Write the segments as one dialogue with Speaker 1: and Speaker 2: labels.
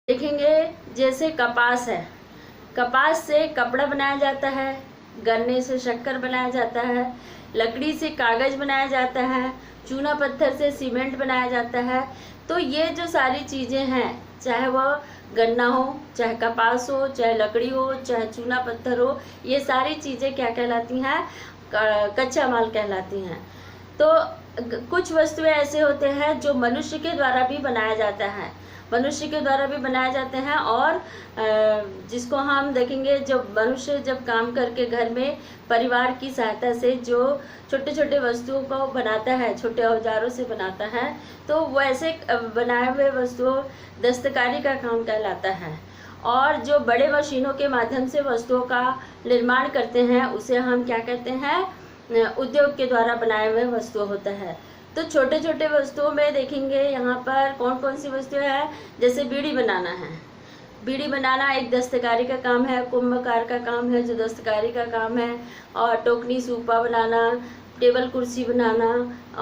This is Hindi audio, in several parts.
Speaker 1: देखेंगे जैसे कपास है, कपास से कपड़ा बनाया जाता है, गन्ने से शक्कर बनाया जाता है, लकड़ी से कागज बनाया जाता है, चूना पत्थर से सीमेंट बनाया जाता है। तो ये जो सारी चीज़ें हैं, चाहे वह गन्ना हो, चाहे कपास हो, चाहे लकड़ी हो, चाहे चूना पत्थर हो, ये सारी चीज़ें क्या कहलाती हैं? कच्चा माल कहलाती हैं। तो कुछ वस्तुएं ऐसे होते हैं जो मनुष्य के द्वारा भी बनाया जाता है, मनुष्य के द्वारा भी बनाए जाते हैं। और जिसको हम देखेंगे, जब मनुष्य जब काम करके घर में परिवार की सहायता से जो छोटे छोटे वस्तुओं को बनाता है, छोटे औजारों से बनाता है, तो वैसे बनाए हुए वस्तुओं दस्तकारी का काम कहलाता है। और जो बड़े मशीनों के माध्यम से वस्तुओं का निर्माण करते हैं, उसे हम क्या कहते हैं? उद्योग के द्वारा बनाए हुए वस्तु होता है। तो छोटे छोटे वस्तुओं में देखेंगे यहाँ पर कौन कौन सी वस्तुएं हैं। जैसे बीड़ी बनाना है, बीड़ी बनाना एक दस्तकारी का काम है, कुंभकार का काम है जो दस्तकारी का काम है। और टोकनी सूपा बनाना, टेबल कुर्सी बनाना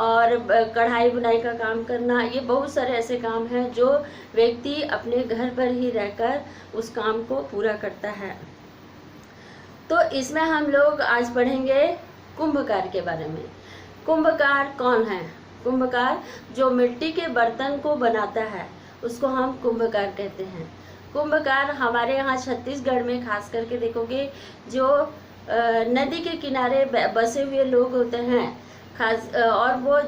Speaker 1: और कढ़ाई बुनाई का काम करना, ये बहुत सारे ऐसे काम हैं जो व्यक्ति अपने घर पर ही रहकर उस काम को पूरा करता है। तो इसमें हम लोग आज पढ़ेंगे कुंभकार के बारे में। कुंभकार कौन है? कुंभकार जो मिट्टी के बर्तन को बनाता है उसको हम कुंभकार कहते हैं। कुंभकार हमारे यहाँ छत्तीसगढ़ में खास करके देखोगे, जो नदी के किनारे बसे हुए लोग होते हैं खास, और वो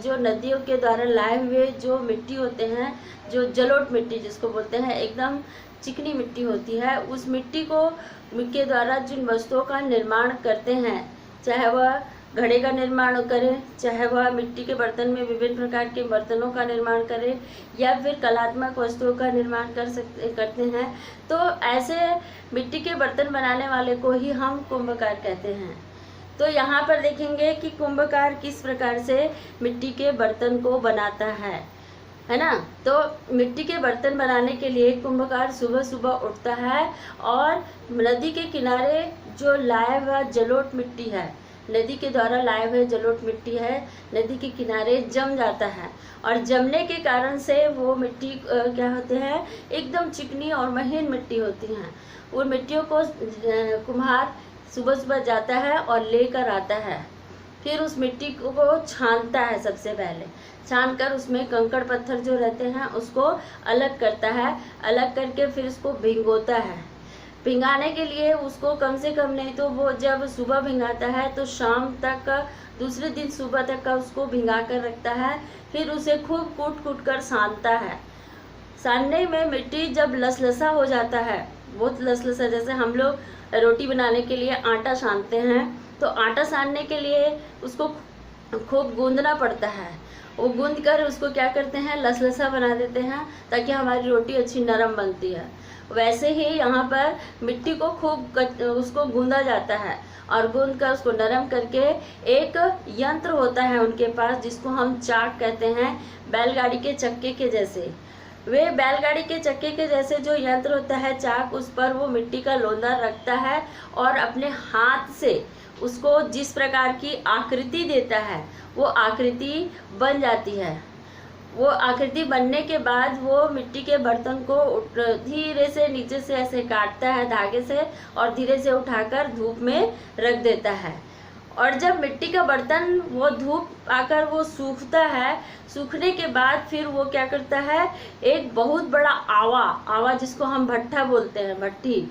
Speaker 1: जो नदियों के द्वारा लाए हुए जो मिट्टी होते हैं, जो जलोढ़ मिट्टी जिसको बोलते हैं, एकदम चिकनी मिट्टी होती है, उस मिट्टी को के द्वारा जिन वस्तुओं का निर्माण करते हैं, चाहे वह घड़े का निर्माण करें, चाहे वह मिट्टी के बर्तन में विभिन्न प्रकार के बर्तनों का निर्माण करें, या फिर कलात्मक वस्तुओं का निर्माण करते हैं, तो ऐसे मिट्टी के बर्तन बनाने वाले को ही हम कुंभकार कहते हैं। तो यहाँ पर देखेंगे कि कुंभकार किस प्रकार से मिट्टी के बर्तन को बनाता है ना। तो मिट्टी के बर्तन बनाने के लिए कुंभकार सुबह सुबह उठता है और नदी के किनारे जो लाया हुआ जलोढ़ मिट्टी है, नदी के द्वारा लाए हुए जलोढ़ मिट्टी है, नदी के किनारे जम जाता है। और जमने के कारण से वो मिट्टी क्या होते हैं? एकदम चिकनी और महीन मिट्टी होती हैं। उन मिट्टियों को कुम्हार सुबह सुबह जाता है और लेकर आता है। फिर उस मिट्टी को छानता है, सबसे पहले छान कर उसमें कंकड़ पत्थर जो रहते हैं उसको अलग करता है। अलग करके फिर उसको भिगोता है। भिंगाने के लिए उसको कम से कम नहीं तो वो जब सुबह भिंगाता है तो शाम तक का, दूसरे दिन सुबह तक का उसको भिंगा कर रखता है। फिर उसे खूब कूट कूट कर सानता है। सानने में मिट्टी जब लसलसा हो जाता है, बहुत लसलसा, जैसे हम लोग रोटी बनाने के लिए आटा सानते हैं, तो आटा सानने के लिए उसको खूब गूंदना पड़ता है। वो गूंद कर उसको क्या करते हैं? लसलसा बना देते हैं, ताकि हमारी रोटी अच्छी नरम बनती है। वैसे ही यहाँ पर मिट्टी को खूब उसको गूंदा जाता है और गूंद कर उसको नरम करके एक यंत्र होता है उनके पास, जिसको हम चाक कहते हैं, बैलगाड़ी के चक्के के जैसे। वे बैलगाड़ी के चक्के के जैसे जो यंत्र होता है चाक, उस पर वो मिट्टी का लोंदा रखता है और अपने हाथ से उसको जिस प्रकार की आकृति देता है वो आकृति बन जाती है। वो आकृति बनने के बाद वो मिट्टी के बर्तन को धीरे से नीचे से ऐसे काटता है धागे से और धीरे से उठाकर धूप में रख देता है। और जब मिट्टी का बर्तन वो धूप आकर वो सूखता है, सूखने के बाद फिर वो क्या करता है? एक बहुत बड़ा आवा जिसको हम भट्ठा बोलते हैं, भट्टी,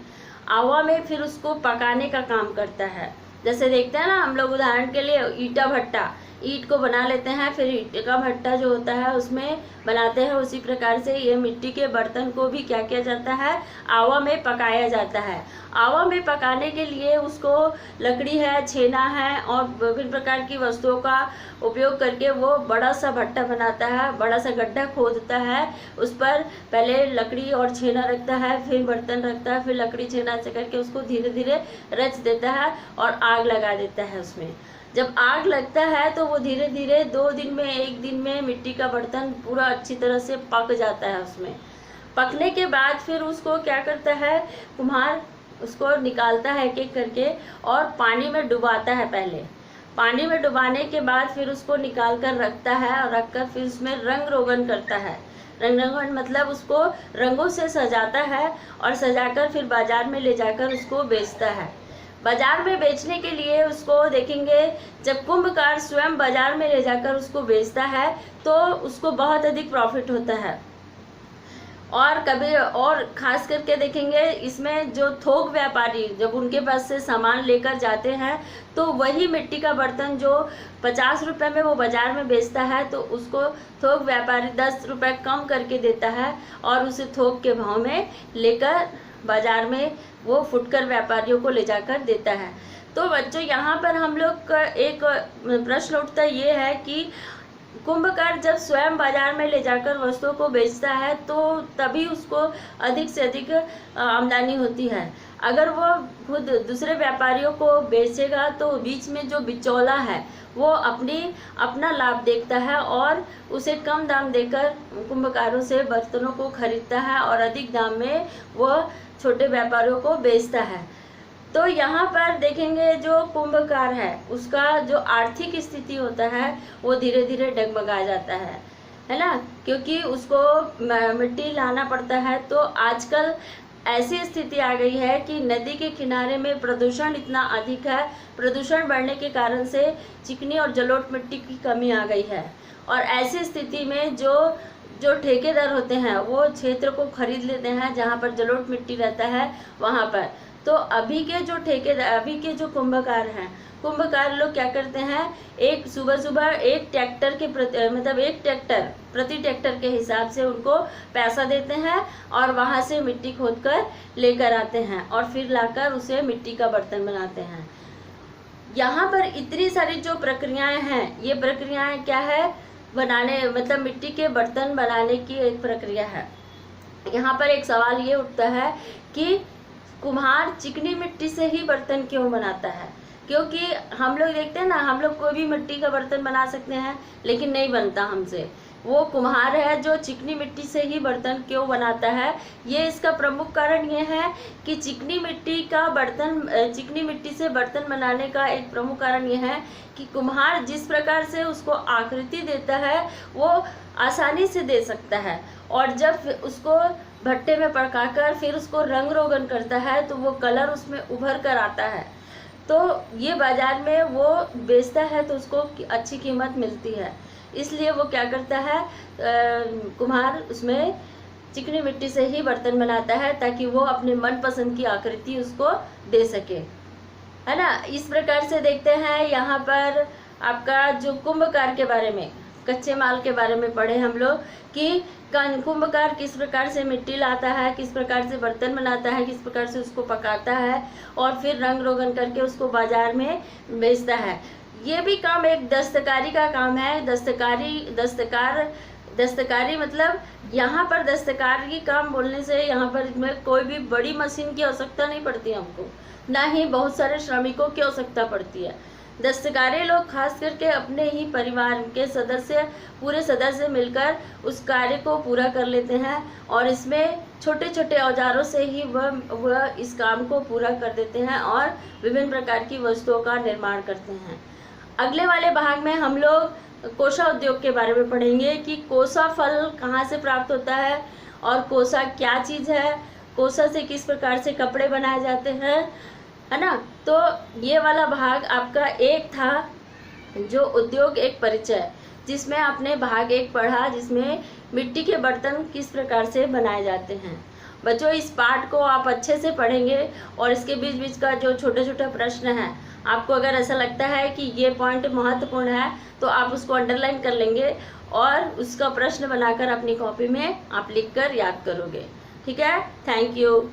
Speaker 1: आवा में फिर उसको पकाने का काम करता है। जैसे देखते हैं ना हम लोग, उदाहरण के लिए ईटा भट्टा, ईंट को बना लेते हैं, फिर ईंट का भट्टा जो होता है उसमें बनाते हैं। उसी प्रकार से ये मिट्टी के बर्तन को भी क्या किया जाता है? आवा में पकाया जाता है। आवा में पकाने के लिए उसको लकड़ी है, छेना है और विभिन्न प्रकार की वस्तुओं का उपयोग करके वो बड़ा सा भट्टा बनाता है, बड़ा सा गड्ढा खोदता है, उस पर पहले लकड़ी और छेना रखता है, फिर बर्तन रखता है, फिर लकड़ी छेना से करके उसको धीरे धीरे रच देता है और आग लगा देता है उसमें। जब आग लगता है तो वो धीरे धीरे 2 दिन में, 1 दिन में मिट्टी का बर्तन पूरा अच्छी तरह से पक जाता है। उसमें पकने के बाद फिर उसको क्या करता है? कुम्हार उसको निकालता है एक एक करके और पानी में डुबाता है। पहले पानी में डुबाने के बाद फिर उसको निकाल कर रखता है और रख कर फिर उसमें रंग रोगन करता है। रंग रोगन मतलब उसको रंगों से सजाता है और सजाकर फिर बाजार में ले जाकर उसको बेचता है। बाजार में बेचने के लिए उसको देखेंगे, जब कुंभकार स्वयं बाजार में ले जाकर उसको बेचता है तो उसको बहुत अधिक प्रॉफिट होता है। और कभी और खास करके देखेंगे इसमें जो थोक व्यापारी जब उनके पास से सामान लेकर जाते हैं तो वही मिट्टी का बर्तन जो 50 रुपये में वो बाजार में बेचता है तो उसको थोक व्यापारी 10 रुपये कम करके देता है और उसे थोक के भाव में लेकर बाजार में वो फुटकर व्यापारियों को ले जाकर देता है। तो बच्चों यहाँ पर हम लोग का एक प्रश्न उठता ये है कि कुंभकार जब स्वयं बाजार में ले जाकर वस्तुओं को बेचता है तो तभी उसको अधिक से अधिक आमदनी होती है। अगर वो खुद दूसरे व्यापारियों को बेचेगा तो बीच में जो बिचौला है वो अपना लाभ देखता है और उसे कम दाम देकर कुंभकारों से बर्तनों को खरीदता है और अधिक दाम में वो छोटे व्यापारियों को बेचता है। तो यहाँ पर देखेंगे जो कुंभकार है उसका जो आर्थिक स्थिति होता है वो धीरे धीरे डगमगा जाता है ना, क्योंकि उसको मिट्टी लाना पड़ता है। तो आजकल ऐसी स्थिति आ गई है कि नदी के किनारे में प्रदूषण इतना अधिक है, प्रदूषण बढ़ने के कारण से चिकनी और जलोढ़ मिट्टी की कमी आ गई है। और ऐसी स्थिति में जो ठेकेदार होते हैं वो क्षेत्र को खरीद लेते हैं जहाँ पर जलोढ़ मिट्टी रहता है वहाँ पर। तो अभी के जो कुंभकार हैं, कुंभकार लोग क्या करते हैं, एक सुबह एक ट्रैक्टर के प्रति ट्रैक्टर के हिसाब से उनको पैसा देते हैं और वहाँ से मिट्टी खोद कर लेकर आते हैं और फिर लाकर उसे मिट्टी का बर्तन बनाते हैं। यहाँ पर इतनी सारी जो प्रक्रियाएं हैं, ये प्रक्रियाएं क्या है, मिट्टी के बर्तन बनाने की एक प्रक्रिया है। यहाँ पर एक सवाल ये उठता है कि कुम्हार चिकनी मिट्टी से ही बर्तन क्यों बनाता है, क्योंकि हम लोग देखते हैं ना, हम लोग कोई भी मिट्टी का बर्तन बना सकते हैं लेकिन नहीं बनता हमसे। वो कुम्हार है जो चिकनी मिट्टी से ही बर्तन क्यों बनाता है, ये इसका प्रमुख कारण ये है कि चिकनी मिट्टी से बर्तन बनाने का एक प्रमुख कारण ये है कि कुम्हार जिस प्रकार से उसको आकृति देता है वो आसानी से दे सकता है और जब उसको भट्टे में पकाकर फिर उसको रंग रोगन करता है तो वो कलर उसमें उभर कर आता है। तो ये बाजार में वो बेचता है तो उसको अच्छी कीमत मिलती है, इसलिए वो क्या करता है, कुम्हार उसमें चिकनी मिट्टी से ही बर्तन बनाता है ताकि वो अपने मनपसंद की आकृति उसको दे सके, है ना। इस प्रकार से देखते हैं यहाँ पर आपका जो कुंभकार के बारे में, कच्चे माल के बारे में पढ़े हम लोग कि कुंभकार किस प्रकार से मिट्टी लाता है, किस प्रकार से बर्तन बनाता है, किस प्रकार से उसको पकाता है और फिर रंग रोगन करके उसको बाजार में बेचता है। ये भी काम एक दस्तकारी का काम है। दस्तकारी मतलब यहाँ पर दस्तकारी काम बोलने से यहाँ पर में कोई भी बड़ी मशीन की आवश्यकता नहीं पड़ती हमको, ना ही बहुत सारे श्रमिकों की आवश्यकता पड़ती है। दस्तकारी लोग खास करके अपने ही परिवार के पूरे सदस्य मिलकर उस कार्य को पूरा कर लेते हैं और इसमें छोटे छोटे औजारों से ही वह इस काम को पूरा कर देते हैं और विभिन्न प्रकार की वस्तुओं का निर्माण करते हैं। अगले वाले भाग में हम लोग कोसा उद्योग के बारे में पढ़ेंगे कि कोसा फल कहाँ से प्राप्त होता है और कोसा क्या चीज़ है, कोसा से किस प्रकार से कपड़े बनाए जाते हैं, है ना। तो ये वाला भाग आपका एक था जो उद्योग एक परिचय, जिसमें आपने भाग 1 पढ़ा जिसमें मिट्टी के बर्तन किस प्रकार से बनाए जाते हैं। बच्चों इस पाठ को आप अच्छे से पढ़ेंगे और इसके बीच बीच का जो छोटे छोटे प्रश्न हैं, आपको अगर ऐसा लगता है कि ये पॉइंट महत्वपूर्ण है तो आप उसको अंडरलाइन कर लेंगे और उसका प्रश्न बनाकर अपनी कॉपी में आप लिखकर याद करोगे। ठीक है, थैंक यू।